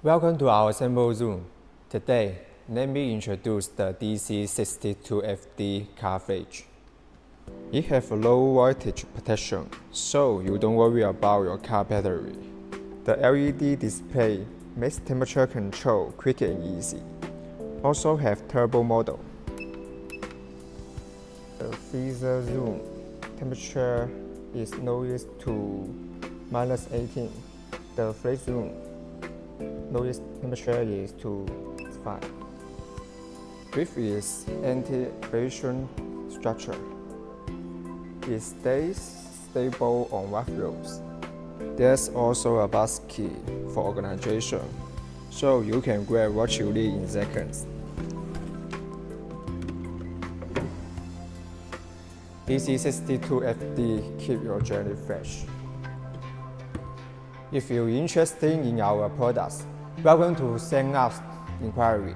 Welcome to our sample room. Today, let me introduce the DC-62FD car fridge. It has low voltage protection, so you don't worry about your car battery. The LED display makes temperature control quick and easy. Also have turbo model. The freezer room temperature is lowest to -18. The fridge room lowest temperature is to 5. With its anti-abrasion structure, it stays stable on wet roads. There's also a basket for organization, so you can grab what you need in seconds. DC-62FD keep your journey fresh. If you're interested in our products, welcome to send us inquiry.